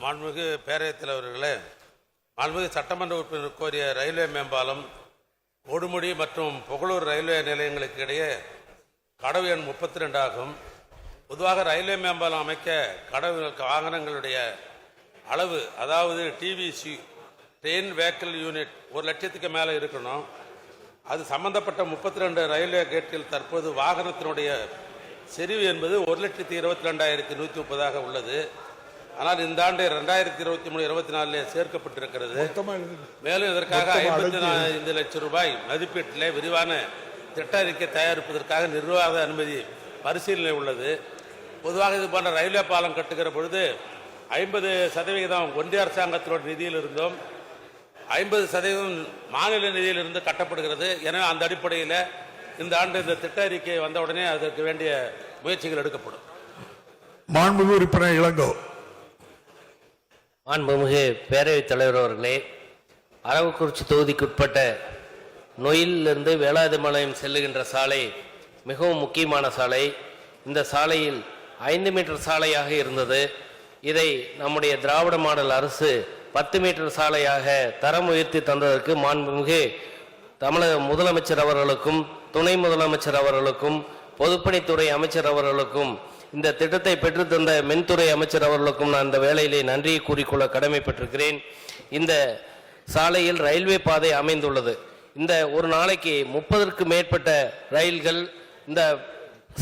மாண்புமிகு பேரவைத் தலைவர்களே, மாண்புமிகு சட்டமன்ற உறுப்பினர் கோரிய ரயில்வே மேம்பாலம் கொடுமுடி மற்றும் புகழூர் ரயில்வே நிலையங்களுக்கு இடையே கடவு எண் 32 ஆகும். பொதுவாக ரயில்வே மேம்பாலம் அமைக்க கடவு வாகனங்களுடைய அளவு, அதாவது டிவிசி ட்ரெயின் வெஹிக்கிள் யூனிட் 1 லட்சத்துக்கு மேலே இருக்கணும். அது சம்பந்தப்பட்ட 32 ரயில்வே கேட்டில் தற்போது வாகனத்தினுடைய செறிவு என்பது 1,22,130 உள்ளது. ஆனால் இந்த ஆண்டு 2023-24 சேர்க்கப்பட்டிருக்கிறது. மேலும் இதற்காக 55 லட்சம் ரூபாய் மதிப்பீட்டில் விரிவான திட்ட அறிக்கை தயாரிப்பதற்காக நிர்வாக அனுமதி பரிசீலனை உள்ளது. பொதுவாக இது போன்ற ரயில்வே பாலம் கட்டுகிற பொழுது 50% ஒன்றிய அரசாங்கத்தினோட நிதியில் இருந்தும் 50% மாநில நிதியிலிருந்து கட்டப்படுகிறது. எனவே அந்த அடிப்படையில் இந்த ஆண்டு இந்த திட்ட அறிக்கை வந்தவுடனே அதற்கு வேண்டிய முயற்சிகள் எடுக்கப்படும். மாண்புமிகு உறுப்பினர் இளங்கோ. மாண்புமிகு பேரவைத் தலைவர் அவர்களே, அரவக்குறிச்சி தொகுதிக்குட்பட்ட நொயிலிருந்து வேலாயுதம்பாளையம் செல்லுகின்ற சாலை மிகவும் முக்கியமான சாலை. இந்த சாலையில் 5 மீட்டர் சாலையாக இருந்தது. இதை நம்முடைய திராவிட மாடல் அரசு 10 மீட்டர் சாலையாக தரம் உயர்த்தி தந்ததற்கு மாண்புமிகு தமிழக முதலமைச்சர் அவர்களுக்கும் துணை முதலமைச்சர் அவர்களுக்கும் பொதுப்பணித்துறை அமைச்சர் அவர்களுக்கும் இந்த திட்டத்தை பெற்றுத்தந்த மின்துறை அமைச்சர் அவர்களுக்கும் நான் இந்த வேளையிலே நன்றியை கூறிக்கொள்ள கடமைப்பட்டிருக்கிறேன். இந்த சாலையில் ரயில்வே பாதை அமைந்துள்ளது. இந்த ஒரு நாளைக்கு 30க்கு மேற்பட்ட ரயில்கள் இந்த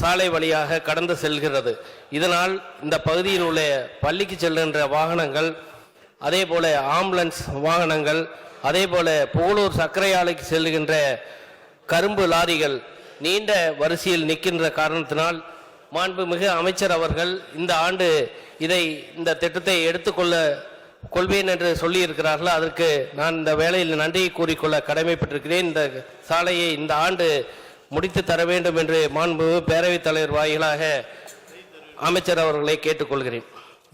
சாலை வழியாக கடந்து செல்கிறது. இதனால் இந்த பகுதியில் உள்ள பள்ளிக்கு செல்கின்ற வாகனங்கள், அதே போல ஆம்புலன்ஸ் வாகனங்கள், அதே போல புகழூர் சர்க்கரை ஆலைக்கு செல்லுகின்ற கரும்பு லாரிகள் நீண்ட வரிசையில் நிற்கின்ற காரணத்தினால் மாண்புமிகு அமைச்சர் அவர்கள் இந்த ஆண்டு இந்த திட்டத்தை கொள்வேன் என்று சொல்லியிருக்கிறார்கள். அதற்கு நான் இந்த வேளையில் நன்றியை கூறிக்கொள்ள கடமைப்பட்டிருக்கிறேன். இந்த சாலையை இந்த ஆண்டு முடித்து தர வேண்டும் என்று மாண்புமிகு பேரவைத் தலைவர் வாயிலாக அமைச்சர் அவர்களை கேட்டுக்கொள்கிறேன்.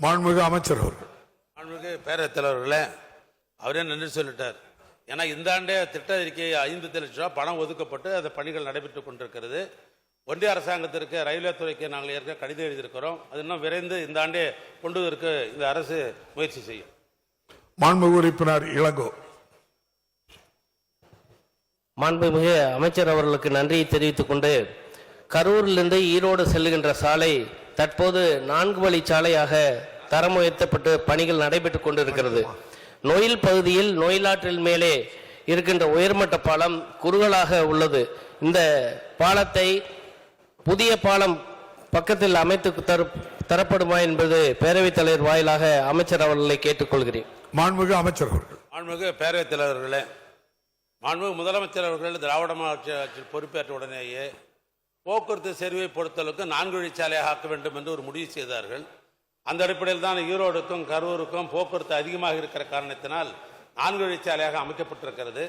மாண்புமிகு அமைச்சர் அவர்கள். மாண்புமிகு பேரவைத் தலைவர்களே, அவரே நன்றி சொல்லிட்டார். ஏன்னா இந்த ஆண்டே திட்ட அறிக்கை 50 லட்சம் ரூபாய் பணம் ஒதுக்கப்பட்டு அந்த பணிகள் நடைபெற்றுக் கொண்டிருக்கிறது. ஒன்றிய அரசாங்கத்திற்கு ரயில்வே துறைக்கு நாங்கள் ஏற்க கடிதம் எழுதியிருக்கிறோம். அது இன்னும் விரைந்து இந்த ஆண்டே கொண்டு வருவதற்கு இந்த அரசு முயற்சி செய்யும். மாண்புமிகு உறுப்பினர் இளங்கோ. மாண்புமிகு அமைச்சர் அவர்களுக்கு நன்றியை தெரிவித்துக் கொண்டு, கரூரிலிருந்து ஈரோடு செல்லுகின்ற சாலை தற்போது 4 வழி சாலையாக தரம் உயர்த்தப்பட்டு பணிகள் நடைபெற்றுக் கொண்டிருக்கிறது. நொயில் பகுதியில் நொயிலாற்றில் மேலே இருக்கின்ற உயர்மட்ட பாலம் குறுகலாக உள்ளது. இந்த பாலத்தை புதிய பாலம் பக்கத்தில் அமைத்து தரப்படுமா என்பது பேரவைத் தலைவர் வாயிலாக அமைச்சர் அவர்களை கேட்டுக்கொள்கிறேன். மாண்புமிகு அமைச்சர் அவர்கள். மாண்புமிகு பேரவைத் தலைவர்களே, மாண்புமிகு முதலமைச்சர் அவர்கள் திராவிட மாடல் பொறுப்பேற்ற உடனேயே போக்குவரத்து செறிவை பொறுத்தளவுக்கு 4 வழிச்சாலையாக ஆக்க வேண்டும் என்று ஒரு முடிவு செய்தார்கள். அந்த அடிப்படையில் தான் ஈரோடுக்கும் கரூருக்கும் போக்குவரத்து அதிகமாக இருக்கிற காரணத்தினால் 4 வழிச்சாலையாக அமைக்கப்பட்டிருக்கிறது.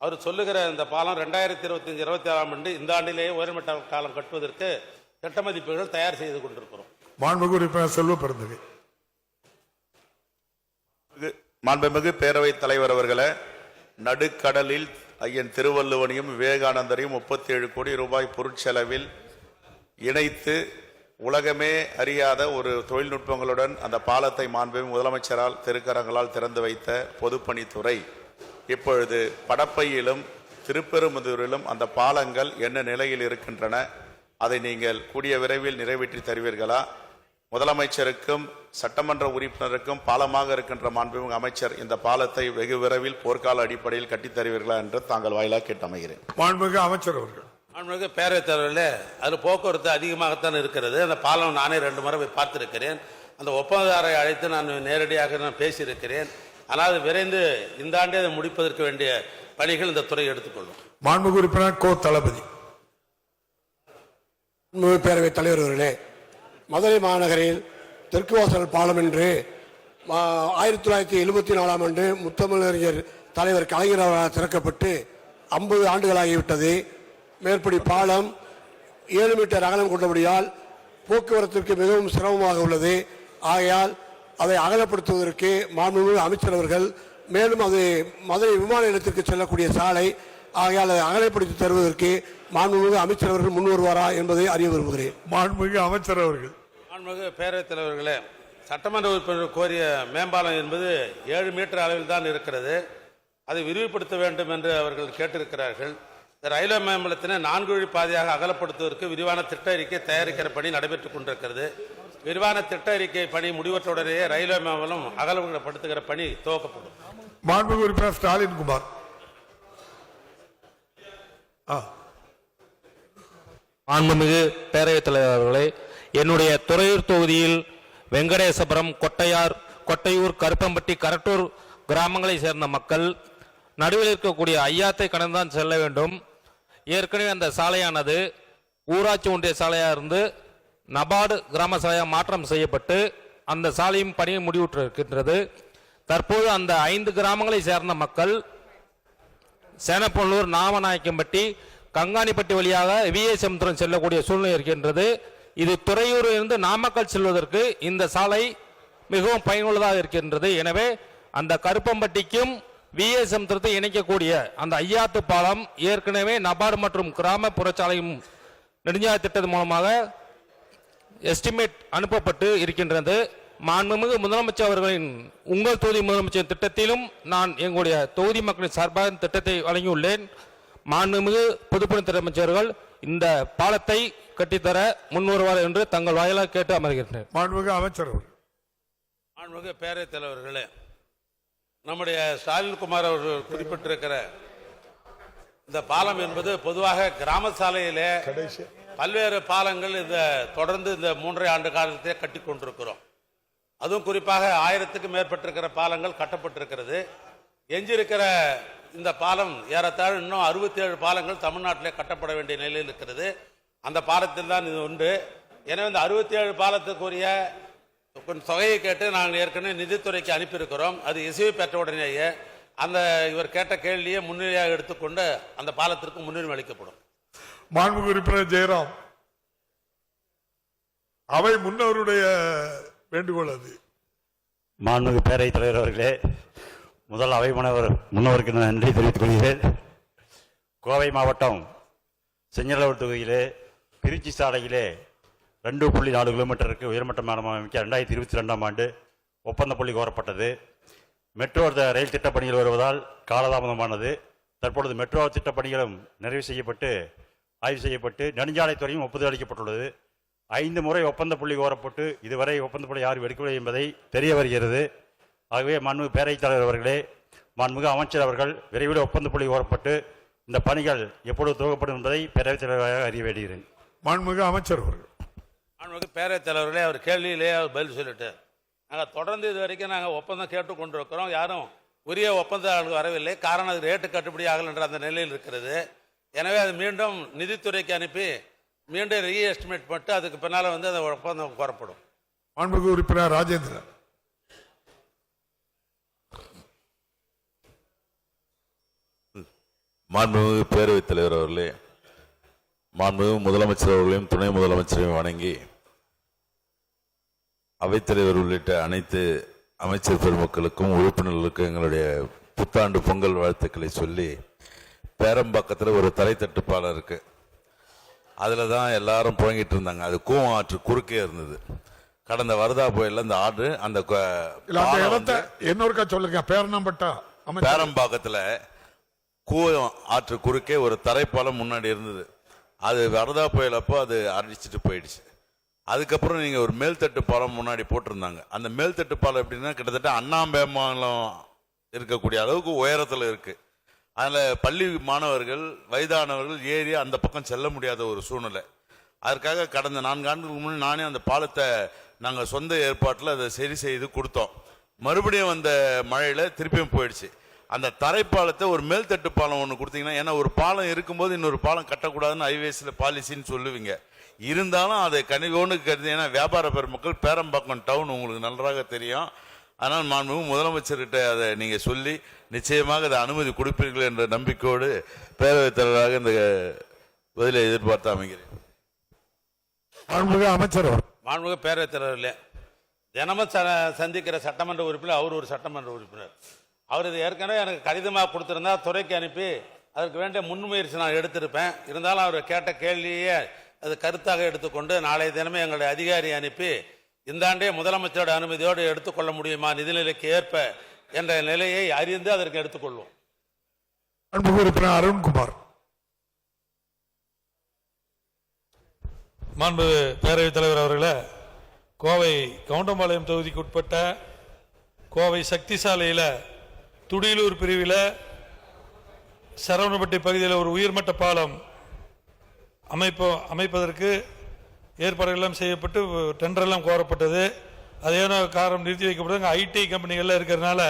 அவர் சொல்லுகிற இந்த பாலம் 2025-26ஆம் ஆண்டு இந்த ஆண்டிலேயே உயர்மட்ட காலம் கட்டுவதற்கு திட்ட மதிப்பீடுகள் தயார் செய்து கொண்டிருக்கிறோம். மாண்புமிகு உறுப்பினர் செல்வ பெருந்தகை. மாண்புமிகு பேரவைத் தலைவர் அவர்களே, நடுக்கடலில் ஐயன் திருவள்ளுவனையும் விவேகானந்தரையும் 37 கோடி ரூபாய் பொருட்செலவில் இணைத்து உலகமே அறியாத ஒரு தொழில்நுட்பங்களுடன் அந்த பாலத்தை மாண்புமிகு முதலமைச்சரால் திருக்கரங்களால் திறந்து வைத்த பொதுப்பணித்துறை இப்பொழுது படப்பையிலும் திருப்பெரும்புதூரிலும் அந்த பாலங்கள் என்ன நிலையில் இருக்கின்றன, அதை நீங்கள் கூடிய விரைவில் நிறைவேற்றி தருவீர்களா? முதலமைச்சருக்கும் சட்டமன்ற உறுப்பினருக்கும் பாலமாக இருக்கின்ற மாண்புமிகு அமைச்சர் இந்த பாலத்தை வெகு விரைவில் போர்க்கால அடிப்படையில் கட்டித் தருவீர்களா என்று தாங்கள் வாயிலாக கேட்டு அமைகிறேன். மாண்புமிகு அமைச்சர் அவர்கள். மாண்புமிகு பேரவைத் தலைவர்களே, அதில் போக்குவரத்து அதிகமாகத்தான் இருக்கிறது. அந்த பாலம் நானே 2 முறை போய் பார்த்திருக்கிறேன். அந்த ஒப்பந்ததாரை அழைத்து நான் நேரடியாக பேசியிருக்கிறேன். ஆனால் அது விரைந்து இந்த ஆண்டே அதை முடிப்பதற்கு வேண்டிய பணிகள் இந்த துறை எடுத்துக்கொள்ளும். மாண்புமிகு உறுப்பினர் கோ தளபதி. பேரவைத் தலைவர்களே, மதுரை மாநகரில் தெற்கு வாசல் பாலம் என்று 1974ஆம் ஆண்டு முத்தமிழறிஞர் தலைவர் கலைஞர் அவர்களால் திறக்கப்பட்டு 50 ஆண்டுகளாகிவிட்டது. மேற்படி பாலம் 7 மீட்டர் அகலம் கொண்டபடியால் போக்குவரத்திற்கு மிகவும் சிரமமாக உள்ளது. ஆகையால் அதை அகலப்படுத்துவதற்கு மாண்புமிகு அமைச்சர் அவர்கள், மேலும் அது மதுரை விமான நிலையத்திற்கு செல்லக்கூடிய சாலை, ஆகையால் அதை அகலப்படுத்தி தருவதற்கு மாண்புமிகு அமைச்சர் அவர்கள் முன் வருவாரா என்பதை அறிய விரும்புகிறேன். மாண்புமிகு அமைச்சர் அவர்கள். மாண்புமிகு பேரவைத் தலைவர்களே, சட்டமன்ற உறுப்பினர் கோரிய மேம்பாலம் என்பது 7 மீட்டர் அளவில் தான் இருக்கிறது. அதை விரிவுபடுத்த வேண்டும் என்று அவர்கள் கேட்டிருக்கிறார்கள். இந்த ரயில்வே மேம்பாலத்தினை 4 வழி பாதையாக அகலப்படுத்துவதற்கு விரிவான திட்ட அறிக்கை தயாரிக்கிற பணி நடைபெற்றுக் கொண்டிருக்கிறது. விரிவான திட்ட அறிக்கை பணி முடிவற்றவுடனேயே ரயில்வே மேம்பாலம் அகலப்படுத்துகிற பணி துவக்கப்படும். மாண்புமிகு உறுப்பினர் ஸ்டாலின் குமார். மாண்புமிகு பேரவைத் தலைவர் அவர்களே, என்னுடைய துறையூர் தொகுதியில் வெங்கடேசபுரம், கொட்டையூர், கருப்பம்பட்டி, கரட்டூர் கிராமங்களை சேர்ந்த மக்கள் நடுவில் இருக்கக்கூடிய ஐயாத்தை கடந்துதான் செல்ல வேண்டும். ஏற்கனவே அந்த சாலையானது ஊராட்சி ஒன்றிய சாலையாக இருந்து நபார்டு கிராம சாலையாக மாற்றம் செய்யப்பட்டு அந்த சாலையும் பணியை முடிவுற்றிருக்கின்றது. தற்போது அந்த 5 கிராமங்களை சேர்ந்த மக்கள் சேனப்பள்ளூர், நாமநாயக்கம்பட்டி, கங்காணிப்பட்டி வழியாக விஏசமுத்திரம் செல்லக்கூடிய சூழ்நிலை இருக்கின்றது. இது துறையூரில் இருந்து நாமக்கல் செல்வதற்கு இந்த சாலை மிகவும் பயனுள்ளதாக இருக்கின்றது. எனவே அந்த கருப்பம்பட்டிக்கும் விஏசமுத்திரத்தை இணைக்கக்கூடிய அந்த ஐயாத்து பாலம் ஏற்கனவே நபார்டு மற்றும் கிராமப்புற சாலையும் நெடுஞ்சாலை திட்டத்தின் மூலமாக எஸ்டிமேட் அனுப்பப்பட்டு இருக்கின்றது. மாண்புமிகு முதலமைச்சர் அவர்களின் உங்கள் தொகுதி முதலமைச்சர் திட்டத்திலும் நான் எங்களுடைய தொகுதி மக்களின் சார்பாக திட்டத்தை வழங்கியுள்ளேன். மாண்புமிகு பொதுப்பணித்துறை அமைச்சர்கள் இந்த பாலத்தை கட்டித்தர முன்வருவார் என்று தங்கள் வாயிலாக கேட்டு அமர்கின்றனர். மாண்புமிகு அமைச்சர் அவர்கள். மாண்புமிகு பேரவைத் தலைவர்களே, நம்முடைய ஸ்டாலின் குமார் அவர்கள் குறிப்பிட்டிருக்கிற இந்த பாலம் என்பது பொதுவாக கிராம சாலையிலே பல்வேறு பாலங்கள் தொடர்ந்து இந்த 3.5 ஆண்டு காலத்திலே கட்டி கொண்டிருக்கிறோம். அதுவும் குறிப்பாக 1000க்கும் மேற்பட்டிருக்கிற பாலங்கள் கட்டப்பட்டிருக்கிறது. எஞ்சிருக்கிற இந்த பாலம் ஏறத்தாழ இன்னும் 67 பாலங்கள் தமிழ்நாட்டிலே கட்டப்பட வேண்டிய நிலையில் இருக்கிறது. அந்த பாலத்தில் தான் இது உண்டு. எனவே இந்த 67 பாலத்துக்குரிய தொகையை கேட்டு நாங்கள் ஏற்கனவே நிதித்துறைக்கு அனுப்பியிருக்கிறோம். அது இசைவு பெற்ற உடனேயே அந்த இவர் கேட்ட கேள்வியை முன்னிலையாக எடுத்துக்கொண்டு அந்த பாலத்திற்கு முன்னுரிமை அளிக்கப்படும். மாண்புமிகு உறுப்பினர் ஜெயராம். அவை முன்னவருடைய வேண்டுகோள் அது. மாண்புமிகு பேரவைத் தலைவர் அவர்களே, முதல் அவை முன்னவருக்கு நன்றி தெரிவித்துக் கொள்கிறேன். கோவை மாவட்டம் செஞ்சலூர் தொகுதியிலே திருச்சி சாலையிலே 2.4 கிலோமீட்டருக்கு உயர்மட்ட பாலம் அமைக்க 2022ஆம் ஆண்டு ஒப்பந்த புள்ளி கோரப்பட்டது. மெட்ரோ ரயில் திட்டப்பணிகள் வருவதால் காலதாமதமானது. தற்பொழுது மெட்ரோ திட்டப்பணிகளும் நிறைவு செய்யப்பட்டு ஆய்வு செய்யப்பட்டு நெடுஞ்சாலைத்துறையும் ஒப்புதல் அளிக்கப்பட்டுள்ளது. 5 முறை ஒப்பந்த புள்ளி கோரப்பட்டு இதுவரை ஒப்பந்த புள்ளி யாரும் எடுக்கவில்லை என்பதை தெரிய வருகிறது. ஆகவே மாண்புமிகு பேரவைத் தலைவர் அவர்களே, மாண்புமிகு அமைச்சர் அவர்கள் விரைவில் ஒப்பந்த புள்ளி கோரப்பட்டு இந்த பணிகள் எப்பொழுது துவக்கப்படும் என்பதை பேரவைத் தலைவராக அறிய வேண்டுகிறேன். மாண்புமிகு அமைச்சர் அவர்கள். மாண்புமிகு பேரவைத் தலைவர்களே, அவர் கேள்வியிலே அவர் பதில் சொல்லிட்டு நாங்கள் தொடர்ந்து இது வரைக்கும் நாங்கள் ஒப்பந்தம் கேட்டுக்கொண்டிருக்கிறோம். யாரும் உரிய ஒப்பந்தம் வரவில்லை. காரணம் அது ரேட்டு கட்டுப்படி ஆகலை என்ற அந்த நிலையில் இருக்கிறது. எனவே அது மீண்டும் நிதித்துறைக்கு அனுப்பி மீண்டும் ரீஎஸ்டிமேட் பண்ணிட்டு அதுக்கு பின்னால் அந்த ஒப்பந்தம் கோரப்படும். மாண்புமிகு உறுப்பினர் ராஜேந்திரன். மாண்புமிகு பேரவைத் தலைவர் அவர்களே, மாண்புமிகு முதலமைச்சர் அவர்களையும் துணை முதலமைச்சரையும் வணங்கி அவைத்தலைவர் உள்ளிட்ட அனைத்து அமைச்சர் பெருமக்களுக்கும் உறுப்பினர்களுக்கும் எங்களுடைய புத்தாண்டு பொங்கல் வாழ்த்துக்களை சொல்லி, பேரம்பாக்கத்தில் ஒரு தரைத்தட்டு பாலம் இருக்கு. அதில் தான் எல்லாரும் புழங்கிட்டு இருந்தாங்க. அது கூவம் ஆற்று குறுக்கே இருந்தது. கடந்த வருதா புயல்ல அந்த ஆறு அந்த இன்னொருக்கா சொல்லுங்க. பேரம்பாக்கத்தில் கூவம் ஆற்று குறுக்கே ஒரு தரைப்பாலம் முன்னாடி இருந்தது. அது வரதா புயல் அப்போ அது அடிச்சுட்டு போயிடுச்சு. அதுக்கப்புறம் நீங்கள் ஒரு மேல்தட்டு பாலம் முன்னாடி போட்டிருந்தாங்க. அந்த மேல்தட்டு பாலம் எப்படின்னா கிட்டத்தட்ட அண்ணாம்பேமாலம் இருக்கக்கூடிய அளவுக்கு உயரத்தில் இருக்கு. அதில் பள்ளி மாணவர்கள், வயதானவர்கள் ஏறி அந்த பக்கம் செல்ல முடியாத ஒரு சூழ்நிலை. அதற்காக கடந்த 4 ஆண்டுகளுக்கு முன்னாடி நானே அந்த பாலத்தை நாங்கள் சொந்த ஏற்பாட்டில் அதை சரி செய்து கொடுத்தோம். மறுபடியும் அந்த மழையில் திருப்பியும் போயிடுச்சு. அந்த தரைப்பாலத்தை ஒரு மேல்தட்டு பாலம் ஒன்று கொடுத்தீங்கன்னா, ஏன்னா ஒரு பாலம் இருக்கும்போது இன்னொரு பாலம் கட்டக்கூடாதுன்னு ஹைவேஸில் பாலிசின்னு சொல்லுவீங்க. இருந்தாலும் அதை கனிவோன்னு கருதி, ஏன்னா வியாபார பெருமக்கள் பேரம்பாக்கம் டவுன் உங்களுக்கு நன்றாக தெரியும். ஆனால் மாண்புமிகு முதலமைச்சர்கிட்ட அதை நீங்கள் சொல்லி நிச்சயமாக அதை அனுமதி கொடுப்பீர்கள் என்ற நம்பிக்கையோடு பேரவைத் தலைவராக இந்த பதிலை எதிர்பார்த்து அமைகிறேன். மாண்புமிகு அமைச்சர். மாண்புமிகு பேரவைத் தலைவர்களே, தினமும் சந்திக்கிற சட்டமன்ற உறுப்பினர் அவர் ஒரு சட்டமன்ற உறுப்பினர். அவர் இது ஏற்கனவே எனக்கு கடிதமாக கொடுத்துருந்தா துறைக்கு அனுப்பி அதற்கு வேண்டிய முன்முயற்சி நான் எடுத்திருப்பேன். இருந்தாலும் அவர் கேட்ட கேள்வியே அது கருத்தாக எடுத்துக்கொண்டு நாளைய தினமே எங்களுடைய அதிகாரி அனுப்பி இந்த ஆண்டே முதலமைச்சரோட அனுமதியோடு எடுத்துக்கொள்ள முடியுமா நிதிநிலைக்கு ஏற்ப என்ற நிலையை அறிந்து அதற்கு எடுத்துக்கொள்வோம். மாண்புமிகு உறுப்பினர் அருண்குமார். மாண்பு பேரவைத் தலைவர் அவர்களே, கோவை கவுண்டம்பாளையம் தொகுதிக்கு உட்பட்ட கோவை சக்தி சாலையில் துடியலூர் பிரிவில் சரவணப்பட்டி பகுதியில் ஒரு உயர்மட்ட பாலம் அமைப்பதற்கு ஏற்பாடுகள் செய்யப்பட்டு டெண்டரெல்லாம் கோரப்பட்டது. அது ஏனோ காரணம் நிறுத்தி வைக்கப்பட்டது. ஐடி கம்பெனிகள்லாம் இருக்கிறதுனால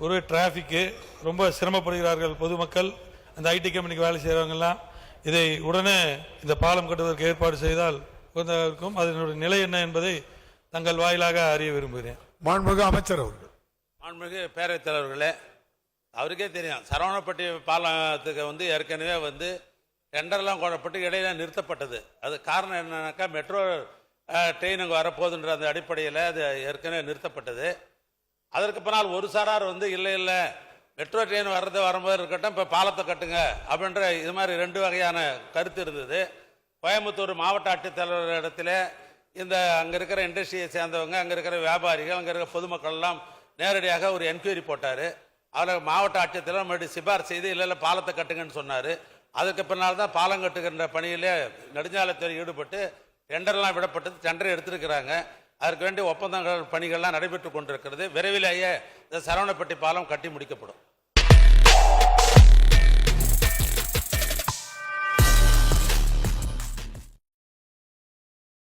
ஒரு டிராஃபிக்கு ரொம்ப சிரமப்படுகிறார்கள் பொதுமக்கள். அந்த ஐடி கம்பெனிக்கு வேலை செய்கிறவங்கெல்லாம் இதை உடனே இந்த பாலம் கட்டுவதற்கு ஏற்பாடு செய்தால் இருக்கும். அதனுடைய நிலை என்ன என்பதை தங்கள் வாயிலாக அறிய விரும்புகிறேன். மாண்புமிகு அமைச்சர் அவர்கள். மாண்புமிகு பேரவைத் தலைவர்களே, அவருக்கே தெரியும் சரவணப்பட்டி பாலத்துக்கு ஏற்கனவே டெண்டர்லாம் கோரப்பட்டு இடையில நிறுத்தப்பட்டது. அது காரணம் என்னன்னாக்கா மெட்ரோ ட்ரெயின் அங்கே வரப்போகுதுன்ற அந்த அடிப்படையில் அது ஏற்கனவே நிறுத்தப்பட்டது. அதற்கு பின்னால் ஒரு சாரார் இல்லை மெட்ரோ ட்ரெயின் வரும்போது இருக்கட்டும், இப்போ பாலத்தை கட்டுங்க அப்படின்ற இது மாதிரி 2 வகையான கருத்து இருந்தது. கோயம்புத்தூர் மாவட்ட ஆட்சித்தலைவர் இடத்துல அங்கே இருக்கிற இண்டஸ்ட்ரியை சேர்ந்தவங்க, அங்கே இருக்கிற வியாபாரிகள், அங்கே இருக்கிற பொதுமக்கள்லாம் நேரடியாக ஒரு என்கொயரி போட்டார். அதில் மாவட்ட ஆட்சித்தலைவர் மறுபடியும் சிபாரிசு செய்து இல்லை பாலத்தை கட்டுங்கன்னு சொன்னார். அதுக்கு பின்னால் தான் பாலம் கட்டுகின்ற பணியிலே நெடுஞ்சாலைத்துறை ஈடுபட்டு டெண்டர்லாம் விடப்பட்டது. டெண்டர் எடுத்திருக்கிறாங்க. அதற்கு வேண்டிய ஒப்பந்தங்கள் பணிகள்லாம் நடைபெற்று கொண்டிருக்கிறது. விரைவிலேயே இந்த சரவணப்பட்டி பாலம் கட்டி முடிக்கப்படும்.